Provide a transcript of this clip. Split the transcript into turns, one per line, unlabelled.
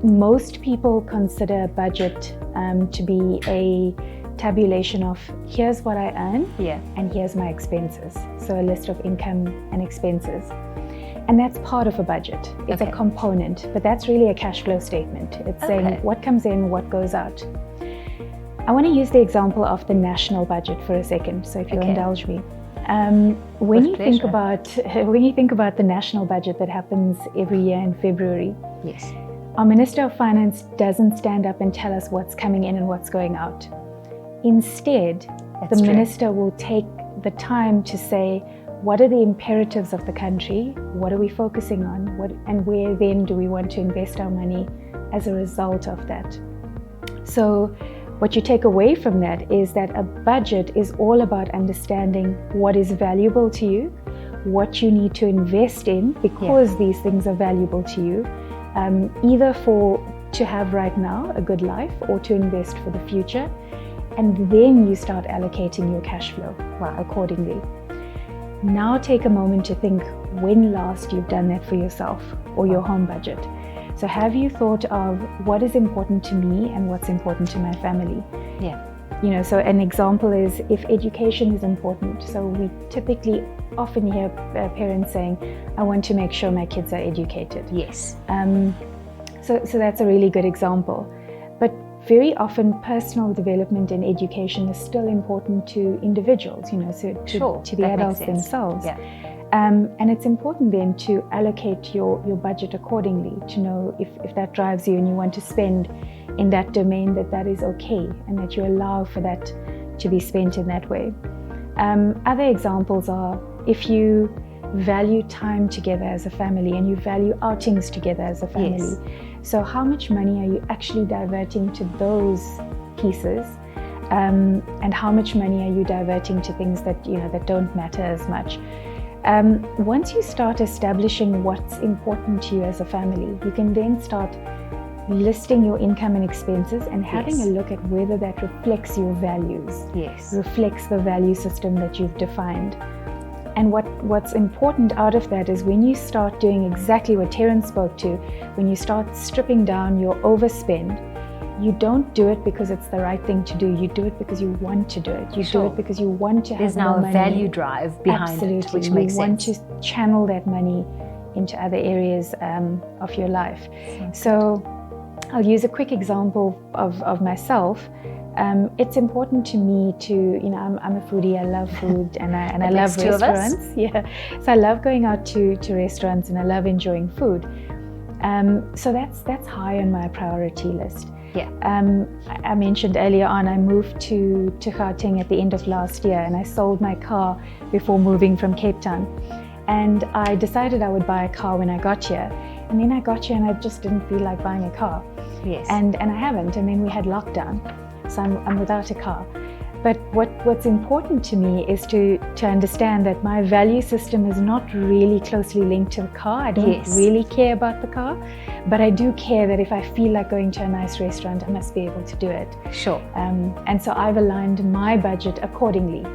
Most people consider a budget to be a tabulation of here's what I earn and here's my expenses. So a list of income and expenses. And that's part of a budget. It's a component, but that's really a cash flow statement. It's saying what comes in, what goes out. I want to use the example of the national budget for a second. So if you'll indulge me. When you think about the national budget that happens every year in February, our Minister of Finance doesn't stand up and tell us what's coming in and what's going out. Instead, the minister will take the time to say, what are the imperatives of the country? What are we focusing on? And where then do we want to invest our money as a result of that? So what you take away from that is that a budget is all about understanding what is valuable to you, what you need to invest in because these things are valuable to you, either to have right now a good life or to invest for the future. And then you start allocating your cash flow accordingly. Now take a moment to think when last you've done that for yourself or your home budget. So have you thought of what is important to me and what's important to my family? So an example is if education is important. So we typically often hear parents saying, I want to make sure my kids are educated. So that's a really good example. But very often personal development and education is still important to individuals, to the adults themselves. And it's important then to allocate your budget accordingly, to know if that drives you and you want to spend in that domain, that is okay and that you allow for that to be spent in that way. Other examples are if you value time together as a family and you value outings together as a family. So how much money are you actually diverting to those pieces? And how much money are you diverting to things that don't matter as much? Once you start establishing what's important to you as a family, you can then start listing your income and expenses and having a look at whether that reflects your values, reflects the value system that you've defined. And what's important out of that is when you start doing exactly what Terence spoke to, when you start stripping down your overspend, you don't do it because it's the right thing to do. You do it because you want to do it. You do it because you want to have more money.
There's now a value drive behind it, which makes sense.
You want to channel that money into other areas of your life. So I'll use a quick example of myself. It's important to me to, I'm a foodie. I love food and I love restaurants. So I love going out to restaurants and I love enjoying food. So that's high on my priority list. I mentioned earlier on, I moved to Gauteng at the end of last year and I sold my car before moving from Cape Town. And I decided I would buy a car when I got here. And then I got here and I just didn't feel like buying a car. And I haven't. And then we had lockdown. So I'm without a car. But what's important to me is to understand that my value system is not really closely linked to the car. I don't really care about the car, but I do care that if I feel like going to a nice restaurant, I must be able to do it.
Sure.
And so I've aligned my budget accordingly